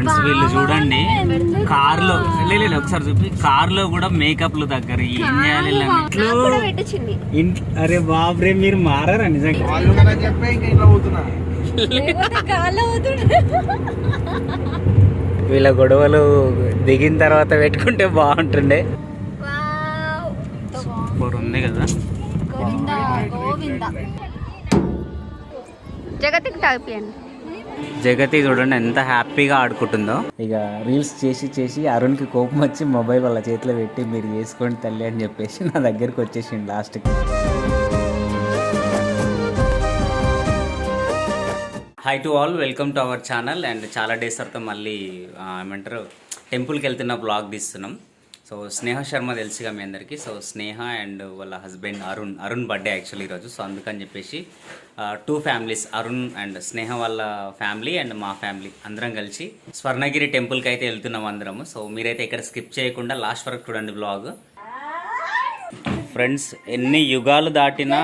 Friends వీళ్ళు చూడండి car లో లేదు ఒకసారి చూపి కార్ లో కూడా మేకప్లు దగ్గర ఏం చేయాలి అరే బాబ్రే మీరు మారారా నిజంగా వీళ్ళ గొడవలు దిగిన తర్వాత పెట్టుకుంటే బాగుంటుండే. సూపర్ ఉంది కదా. జగతి చూడండి ఎంత హ్యాపీగా ఆడుకుంటుందో. ఇక రీల్స్ చేసి చేసి అరుణ్కి కోపం వచ్చి మొబైల్ వాళ్ళ చేతిలో పెట్టి మీరు చేసుకోండి తల్లి అని చెప్పేసి నా దగ్గరికి వచ్చేసిండు లాస్ట్కి. Hi to all, welcome to our channel. And చాలా డేస్ తర్వాత మళ్ళీ ఏమంటారు టెంపుల్కి వెళ్తున్న బ్లాగ్ తీస్తున్నాం. సో స్నేహ శర్మ తెలుసుగా మీ అందరికీ. సో స్నేహ అండ్ వాళ్ళ హస్బెండ్ అరుణ్ బర్త్డే యాక్చువల్లీ ఈరోజు. సో అందుకని చెప్పేసి 2 ఫ్యామిలీస్, అరుణ్ అండ్ స్నేహ వాళ్ళ ఫ్యామిలీ అండ్ మా ఫ్యామిలీ అందరం కలిసి స్వర్ణగిరి టెంపుల్కి అయితే వెళ్తున్నాం అందరము. సో మీరైతే ఇక్కడ స్కిప్ చేయకుండా లాస్ట్ వరకు చూడండి బ్లాగ్. ఫ్రెండ్స్, ఎన్ని యుగాలు దాటినా,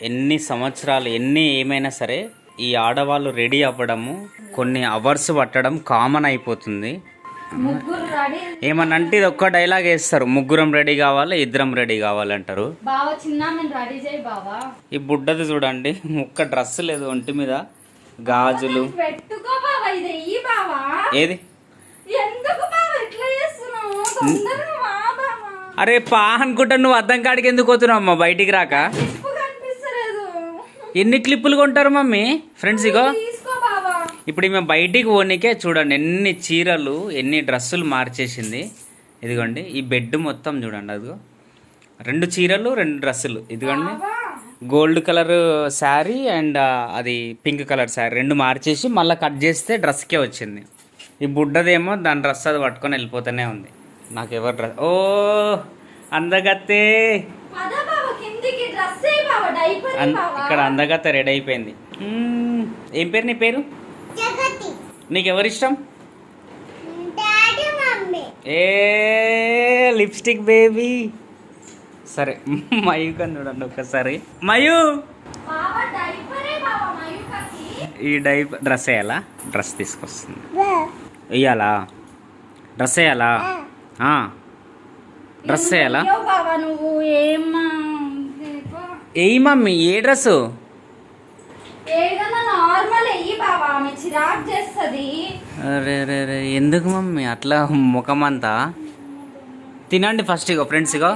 ఎన్ని సంవత్సరాలు, ఎన్ని ఏమైనా సరే ఈ ఆడవాళ్ళు రెడీ అవ్వడము, కొన్ని అవర్స్ పట్టడం కామన్ అయిపోతుంది. ఏమనంటే ఇది ఒక్క డైలాగ్ వేస్తారు, ముగ్గురం రెడీ కావాలి, ఇద్దరం రెడీ కావాలంటారు. ఈ బుడ్డది చూడండి, ఒక్క డ్రెస్ లేదు ఒంటి మీద, గాజులు. ఏది అరే పా అనుకుంటా, నువ్వు అద్దం కాడికి ఎందుకు పోతున్నావు అమ్మా బయటికి రాక? ఎన్ని క్లిప్పులు కొంటారు మమ్మీ? ఫ్రెండ్స్ ఇగో ఇప్పుడు మేము బయటికి పోనీకే చూడండి ఎన్ని చీరలు, ఎన్ని డ్రెస్సులు మార్చేసింది. ఇదిగోండి ఈ బెడ్ మొత్తం చూడండి, అదిగో 2 చీరలు 2 డ్రెస్సులు. ఇదిగోండి గోల్డ్ కలర్ శారీ అండ్ అది పింక్ కలర్ శారీ 2 మార్చేసి మళ్ళీ కట్ చేస్తే డ్రెస్కే వచ్చింది. ఈ బుడ్డదేమో దాని డ్రెస్ అది పట్టుకొని వెళ్ళిపోతూనే ఉంది. నాకు ఎవరు డ్రెస్, ఓ అందగత్తే ఇక్కడ అందగత్త రెడీ అయిపోయింది. ఏం పేరు నీ పేరు? నీకు ఎవరిష్టం? ఏ లిప్స్టిక్ బేబీ. సరే మయూ కని చూడండి ఒక్కసారి. మయూ ఈ డైపర్ డ్రెస్ వేయాలా? డ్రెస్ తీసుకొస్తుంది, వేయాలా? డ్రెస్ వేయాలా? డ్రెస్ వేయాలా? ఏ మమ్మీ ఏ డ్రెస్సు? అరే రే రే ఎందుకు మమ్మీ అట్లా ముఖమంతా? తినండి ఫస్ట్. ఇగో ఫ్రెండ్స్, ఇగో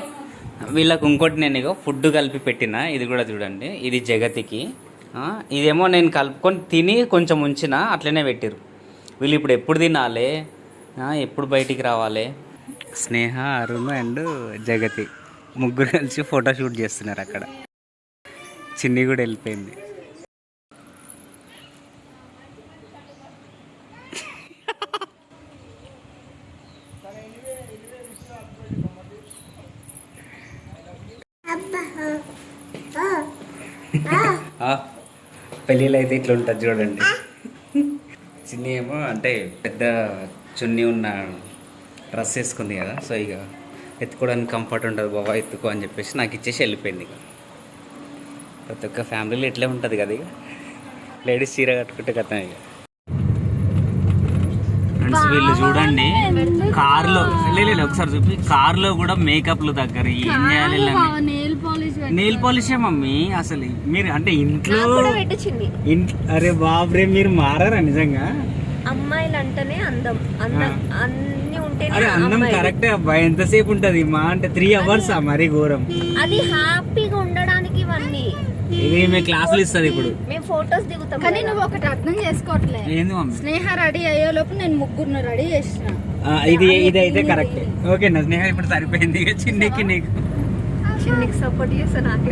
వీళ్ళకు ఇంకోటి నేను ఇగో ఫుడ్ కలిపి పెట్టిన. ఇది కూడా చూడండి, ఇది జగతికి. ఇదేమో నేను కలుపుకొని తిని కొంచెం ఉంచిన, అట్లనే పెట్టిరు. వీళ్ళు ఇప్పుడు ఎప్పుడు తినాలి, ఎప్పుడు బయటికి రావాలి? స్నేహ, అరుణ్ అండ్ జగతి ముగ్గురు కలిసి ఫోటోషూట్ చేస్తున్నారు అక్కడ. చిన్ని కూడా వెళ్ళిపోయింది. పెళ్ళిళ్ళు అయితే ఇట్లా ఉంటుంది చూడండి. చిన్ని ఏమో అంటే పెద్ద చున్నీ ఉన్న డ్రెస్ వేసుకుంది కదా, సో ఇక ఎత్తుకోవడానికి కంఫర్ట్ ఉంటుంది, బాబా ఎత్తుకో అని చెప్పేసి నాకు ఇచ్చేసి వెళ్ళిపోయింది. ఇక ప్రతి ఒక్క ఫ్యామిలీలో ఇట్లే ఉంటుంది కదా, ఇక లేడీస్ చీర కట్టుకుంటే కదా. ఇక ఫ్రెండ్స్ వీళ్ళు చూడండి కార్లో లేదు ఒకసారి చూపి కార్లో కూడా మేకప్లు దగ్గర ఏం చేయాలి? నెయిల్ పాలిషే మమ్మీ. అసలు మీరు అంటే ఇంట్లో అరే బాబ్రే మీరు మారారా నిజంగా? అమ్మాయిలు అంటేనే అందం, అన్ని ఉంటే. అరే అందం కరెక్టే అబ్బాయి, ఎంతసేపు ఉంటది? మా అంటే 3 hours మరీ ఘోరం. అది హ్యాపీగా ఉండడానికి ఇవన్నీ. ఇది మేము క్లాసులు ఇస్తుంది ఇప్పుడు, మేము ఫోటోస్ దిగుతాం. కానీ నువ్వు ఒకటి అర్థం చేసుకోవట్లేదు. ఏంది మమ్మీ? స్నేహ రెడీ అయ్యేలోపు నేను 3 రెడీ చేసిన. ఇది అయితే కరెక్ట్. ఓకేనా స్నేహ? ఇప్పుడు సరిపోయింది. చిన్నికి నీకు చిన్నికి సపోర్ట్ చేస్తా, నాకు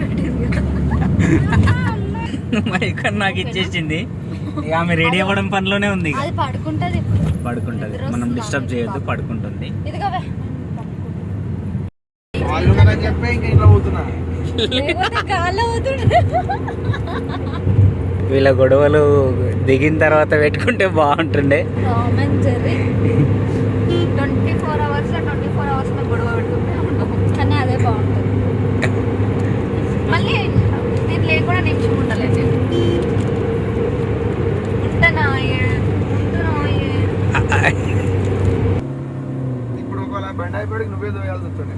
నాకు ఇచ్చేసింది. ఇక ఆమె రెడీ అవ్వడం పనిలోనే ఉంది. అది పడుకుంటది, ఇప్పుడు పడుకుంటది, మనం డిస్టర్బ్ చేయొద్దు, పడుకుంటుంది. వీళ్ళ గొడవలు దిగిన తర్వాత పెట్టుకుంటే బాగుంటుండే. 24 hours గొడవ పెట్టుకుంటే కానీ అదే బాగుంటుంది. మళ్ళీ నేను లేకుండా నిమిషం ఉండలేదు. ఉంటానా అయిపోయాడు నువ్వే దోయాల్సి వస్తుంది.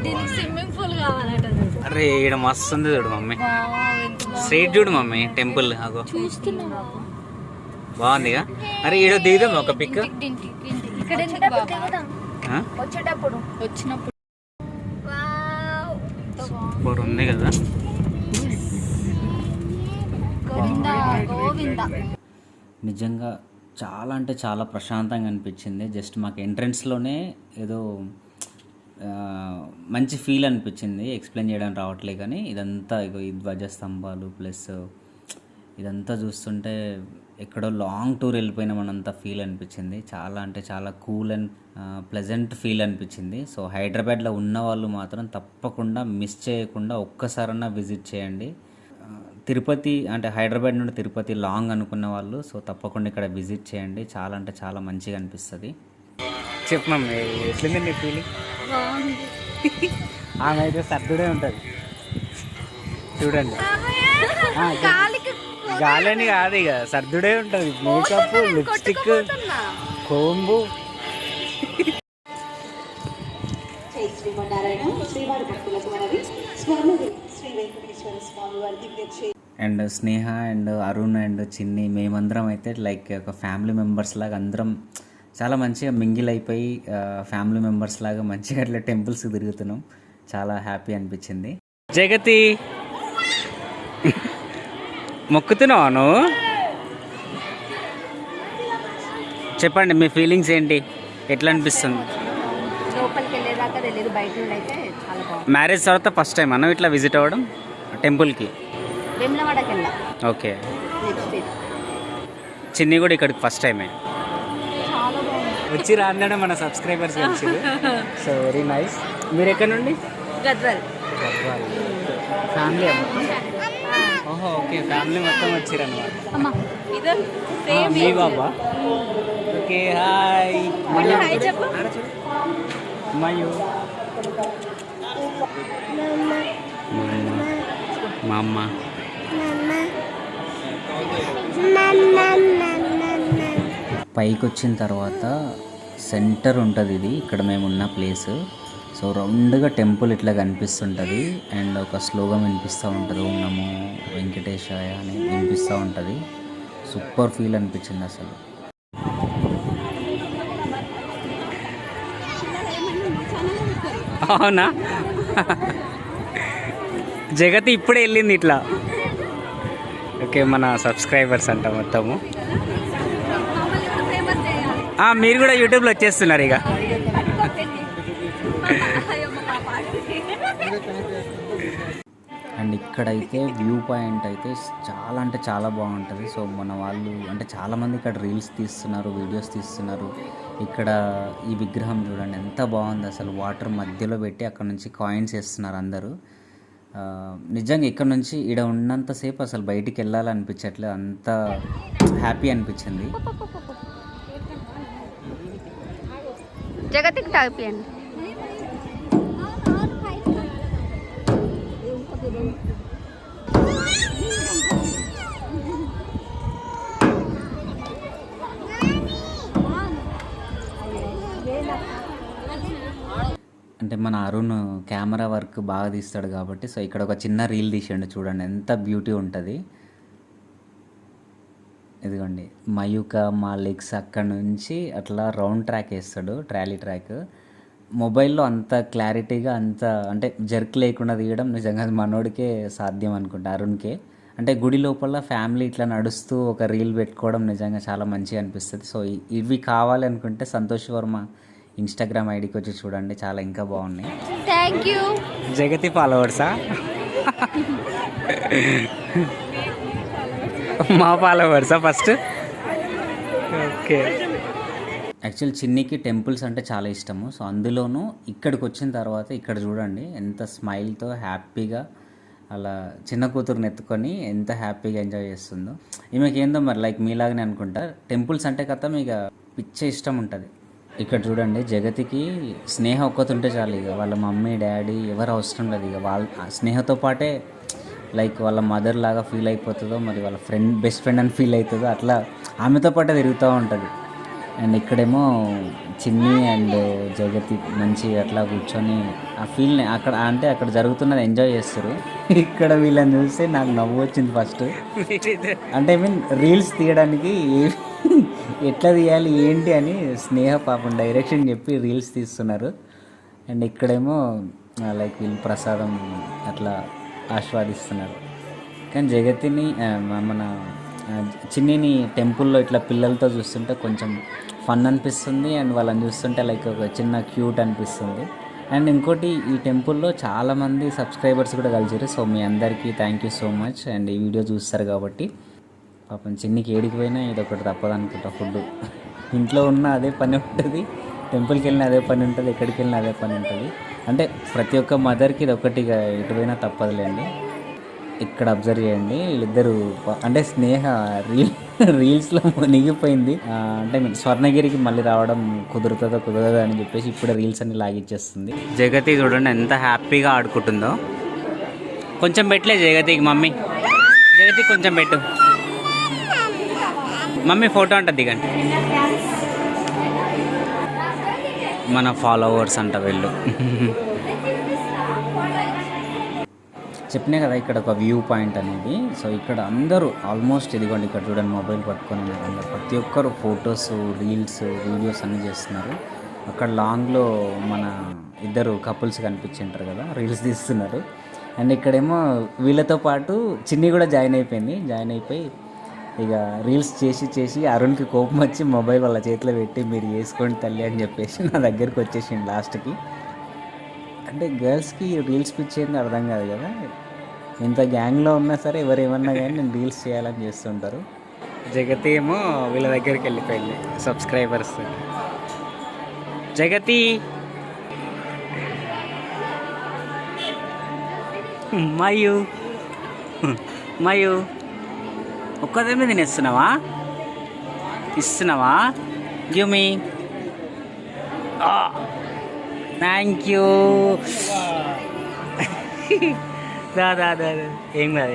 దీనికి స్విమ్మింగ్ పూల్ కావాలట. అరే ఈడ మస్తు ఉంది చూడు మమ్మీ, స్ట్రైట్ చూడు మమ్మీ టెంపుల్ అగో చూస్తున్నా బాగుందిగా. అరే ఈడ దిగుదాం ఒక పిక్. ఇక్కడ వచ్చేటప్పుడు వచ్చినప్పుడు సూపర్ ఉంది కదా. గోవిందా గోవిందా. నిజంగా చాలా అంటే చాలా ప్రశాంతంగా అనిపించింది. జస్ట్ మాకు ఎంట్రన్స్లోనే ఏదో మంచి ఫీల్ అనిపించింది, ఎక్స్ప్లెయిన్ చేయడానికి రావట్లే. కానీ ఇదంతా ఇగో ఈ ధ్వజస్తంభాలు ప్లస్ ఇదంతా చూస్తుంటే ఎక్కడో లాంగ్ టూర్ వెళ్ళిపోయినామన్నంత ఫీల్ అనిపించింది. చాలా అంటే చాలా కూల్ అండ్ ప్లెజెంట్ ఫీల్ అనిపించింది. సో హైదరాబాద్లో ఉన్న వాళ్ళు మాత్రం తప్పకుండా మిస్ చేయకుండా ఒక్కసారన్నా విజిట్ చేయండి. తిరుపతి అంటే హైదరాబాద్ నుండి తిరుపతి లాంగ్ అనుకున్న వాళ్ళు సో తప్పకుండా ఇక్కడ విజిట్ చేయండి. చాలా అంటే చాలా మంచిగా అనిపిస్తుంది. చెప్పమమ్మీ ఎట్లుంది నీ ఫీలింగ్? ఆమె అయితే సర్దుడే ఉంటుంది చూడండి. గాలని కాదు ఇక సర్దుడే ఉంటుంది. Makeup, lipstick, కోంబు. And Sneha and Arun and చిన్ని మేమందరం అయితే లైక్ ఒక ఫ్యామిలీ మెంబర్స్ లాగా అందరం చాలా మంచిగా మింగిల్ అయిపోయి ఫ్యామిలీ మెంబర్స్ లాగా మంచిగా అట్లా టెంపుల్స్కి తిరుగుతున్నాం. చాలా హ్యాపీ అనిపించింది. జగతి మొక్కుతున్నావా నువ్వు? చెప్పండి మీ ఫీలింగ్స్ ఏంటి, ఎట్లా అనిపిస్తుంది? లోపలికి వెళ్ళేదాకా తెలియదు, బయట నుండి అయితే చాలా బాగుంది. మ్యారేజ్ తర్వాత ఫస్ట్ టైం మనం ఇట్లా విజిట్ అవ్వడం టెంపుల్కి. వేములవాడకి వెళ్ళా. ఓకే. నెక్స్ట్ చిన్ని కూడా ఇక్కడికి ఫస్ట్ టైమే చాలా బాగుంది. వచ్చి రాన్నాడు మన సబ్స్క్రైబర్స్ వచ్చి. So very nice. మీరు ఎక్కడ నుండి? గద్వాల్. ఫ్యామిలీ ఓహో ఓకే, ఫ్యామిలీ మొత్తం వచ్చిరన్నమాట. మీ బాబా? Okay hi. మయూ మా అమ్మ. పైకి వచ్చిన తర్వాత సెంటర్ ఉంటుంది ఇది, ఇక్కడ మేము ఉన్న ప్లేస్. సో రౌండ్గా టెంపుల్ ఇట్లా కనిపిస్తుంటుంది అండ్ ఒక స్లోగం వినిపిస్తూ ఉంటుంది, ఓం నమో వెంకటేశాయ అని వినిపిస్తూ ఉంటుంది. సూపర్ ఫీల్ అనిపించింది అసలు. అవునా? జగతి ఇప్పుడే వెళ్ళింది ఇట్లా. ఓకే మన సబ్స్క్రైబర్స్ అంట మొత్తము. మీరు కూడా యూట్యూబ్లో వచ్చేస్తున్నారు ఇక. అండ్ ఇక్కడైతే వ్యూ పాయింట్ అయితే చాలా అంటే చాలా బాగుంటుంది. సో మన వాళ్ళు అంటే చాలామంది ఇక్కడ రీల్స్ తీస్తున్నారు, వీడియోస్ తీస్తున్నారు. ఇక్కడ ఈ విగ్రహం చూడండి ఎంత బాగుంది అసలు. వాటర్ మధ్యలో పెట్టి అక్కడ నుంచి కాయిన్స్ వేస్తున్నారు అందరూ. నిజంగా ఇక్కడ నుంచి ఈడ ఉన్నంతసేపు అసలు బయటికి వెళ్ళాలనిపించట్లేదు, అంత హ్యాపీ అనిపించింది. జగతికి తాగిపోయండి. అంటే మన అరుణ్ కెమెరా వర్క్ బాగా తీస్తాడు కాబట్టి సో ఇక్కడ ఒక చిన్న రీల్ తీసిండు చూడండి, ఎంత బ్యూటీ ఉంటుంది. ఇదిగోండి మయూక మా లెగ్స్ అక్కడ నుంచి అట్లా రౌండ్ ట్రాక్ వేస్తాడు, ట్రాలీ ట్రాక్. మొబైల్లో అంత క్లారిటీగా అంత అంటే జర్క్ లేకుండా తీయడం నిజంగా అది మనోడికే సాధ్యం అనుకుంటా, అరుణ్కే. అంటే గుడి లోపల ఫ్యామిలీ ఇట్లా నడుస్తూ ఒక రీల్ పెట్టుకోవడం నిజంగా చాలా మంచిగా అనిపిస్తుంది. సో ఇవి కావాలి అనుకుంటే సంతోష్ వర్మ ఇన్స్టాగ్రామ్ ఐడికి వచ్చి చూడండి, చాలా ఇంకా బాగున్నాయి. Thank you. జగతి ఫాలోవర్సా? మా ఫాలోవర్సా ఫస్ట్? ఓకే. యాక్చువల్ చిన్నికి టెంపుల్స్ అంటే చాలా ఇష్టము. సో అందులోనూ ఇక్కడికి వచ్చిన తర్వాత ఇక్కడ చూడండి ఎంత స్మైల్తో హ్యాపీగా అలా చిన్న కూతురుని ఎత్తుకొని ఎంత హ్యాపీగా ఎంజాయ్ చేస్తుందో. ఈమెకి ఏందో మరి లైక్ మీలాగనే అనుకుంటా, టెంపుల్స్ అంటే కథ ఇక పిచ్చే ఇష్టం ఉంటుంది. ఇక్కడ చూడండి జగతికి స్నేహ ఒక్కతుంటే చాలు, ఇక వాళ్ళ మమ్మీ డాడీ ఎవరు అవసరం లేదు. ఇక వాళ్ళ స్నేహతో పాటే లైక్ వాళ్ళ మదర్ లాగా ఫీల్ అయిపోతుందో, మరి వాళ్ళ బెస్ట్ ఫ్రెండ్ అని ఫీల్ అవుతుందో, అట్లా ఆమెతో పాటే తిరుగుతూ ఉంటుంది. అండ్ ఇక్కడేమో చిన్ని అండ్ జగతి మంచి అట్లా కూర్చొని ఆ ఫీల్ని అక్కడ అంటే అక్కడ జరుగుతున్నది ఎంజాయ్ చేస్తారు. ఇక్కడ వీళ్ళని చూస్తే నాకు నవ్వు వచ్చింది ఫస్ట్. అంటే ఐ మీన్ రీల్స్ తీయడానికి ఎట్లా తీయాలి ఏంటి అని స్నేహ పాపం డైరెక్షన్ చెప్పి రీల్స్ తీస్తున్నారు. అండ్ ఇక్కడేమో లైక్ వీళ్ళు ప్రసాదం అట్లా ఆస్వాదిస్తున్నారు. కానీ జగతిని మన చిన్నిని టెంపుల్లో ఇట్లా పిల్లలతో చూస్తుంటే కొంచెం ఫన్ అనిపిస్తుంది. అండ్ వాళ్ళని చూస్తుంటే లైక్ ఒక చిన్న క్యూట్ అనిపిస్తుంది. అండ్ ఇంకోటి ఈ టెంపుల్లో చాలామంది సబ్స్క్రైబర్స్ కూడా కలిసారు. సో మీ అందరికీ thank you so much. And ఈ వీడియో చూస్తారు కాబట్టి పాపం చిన్నికి ఏడికి పోయినా ఇది ఒకటి తప్పదు అనుకుంటా. ఫుడ్ ఇంట్లో ఉన్న అదే పని ఉంటుంది, టెంపుల్కి వెళ్ళినా అదే పని ఉంటుంది, ఎక్కడికి వెళ్ళినా అదే పని ఉంటుంది. అంటే ప్రతి ఒక్క మదర్కి ఇది ఒకటిగా ఎటు పోయినా తప్పదులేండి. ఇక్కడ అబ్జర్వ్ చేయండి వీళ్ళిద్దరు అంటే స్నేహ రీల్స్లో మునిగిపోయింది. అంటే స్వర్ణగిరికి మళ్ళీ రావడం కుదరదా అని చెప్పేసి ఇప్పుడే రీల్స్ అన్ని లాగిచ్చేస్తుంది. జగతి చూడండి ఎంత హ్యాపీగా ఆడుకుంటుందో. కొంచెం పెట్టలే జగతికి మమ్మీ, జగతి కొంచెం పెట్టు మమ్మీ, ఫోటో అంట దిగండి. మన ఫాలోవర్స్ అంట వీళ్ళు. చెప్పినా కదా ఇక్కడ ఒక వ్యూ పాయింట్ అనేది. సో ఇక్కడ అందరూ ఆల్మోస్ట్ ఇదిగోండి ఇక్కడ చూడండి మొబైల్ పట్టుకొని ఉన్నారు అందరు. ప్రతి ఒక్కరు ఫొటోస్, రీల్స్, వీడియోస్ అన్నీ చేస్తున్నారు. అక్కడ లాంగ్లో మన ఇద్దరు కపుల్స్ కనిపించింటారు కదా, రీల్స్ తీస్తున్నారు. అండ్ ఇక్కడేమో వీళ్ళతో పాటు చిన్ని కూడా జాయిన్ అయిపోయి ఇక రీల్స్ చేసి అరుణ్కి కోపం వచ్చి మొబైల్ వాళ్ళ చేతిలో పెట్టి మీరు చేసుకోండి తల్లి అని చెప్పేసి నా దగ్గరికి వచ్చేసింది లాస్ట్కి. అంటే గర్ల్స్కి రీల్స్ పిచ్చేది అర్థం కాదు కదా, ఎంత గ్యాంగ్లో ఉన్నా సరే ఎవరేమన్నా కానీ నేను రీల్స్ చేయాలని చేస్తుంటారు. జగతి ఏమో వీళ్ళ దగ్గరికి వెళ్ళిపోయింది సబ్స్క్రైబర్స్. జగతి మయు ఒక్కదే మీద ఇస్తున్నావా గివ్ మీ. Thank you. దాదా ఏం కాదు.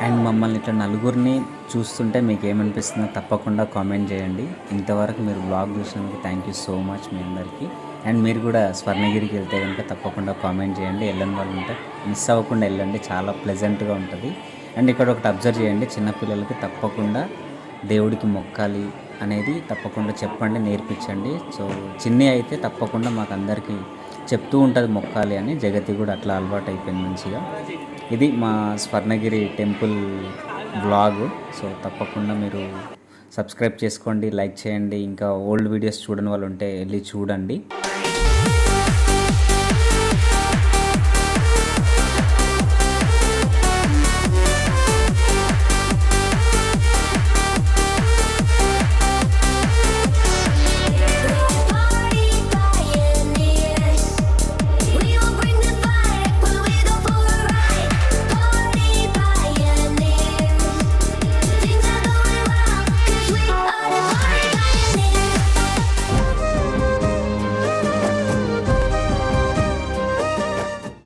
అండ్ మమ్మల్ని ఇట్లా నలుగురిని చూస్తుంటే మీకు ఏమనిపిస్తుందో తప్పకుండా కామెంట్ చేయండి. ఇంతవరకు మీరు బ్లాగ్ చూసినందుకు థ్యాంక్ యూ సో మచ్ మీ అందరికీ. అండ్ మీరు కూడా స్వర్ణగిరికి వెళ్తే కనుక తప్పకుండా కామెంట్ చేయండి. వెళ్ళని వాళ్ళు ఉంటే మిస్ అవ్వకుండా వెళ్ళండి, చాలా ప్లెజెంట్గా ఉంటుంది. అండ్ ఇక్కడ ఒకటి అబ్జర్వ్ చేయండి, చిన్నపిల్లలకి తప్పకుండా దేవుడికి మొక్కాలి అనేది తప్పకుండా చెప్పండి, నేర్పించండి. సో చిన్ని అయితే తప్పకుండా మాకు అందరికీ చెప్తూ ఉంటుంది మొక్కాలి అని. జగతి కూడా అట్లా అలవాటు అయిపోయింది మంచిగా. ఇది మా స్వర్ణగిరి టెంపుల్ వ్లాగ్. సో తప్పకుండా మీరు సబ్స్క్రైబ్ చేసుకోండి, లైక్ చేయండి. ఇంకా ఓల్డ్ వీడియోస్ చూడని వాళ్ళు ఉంటే వెళ్ళి చూడండి.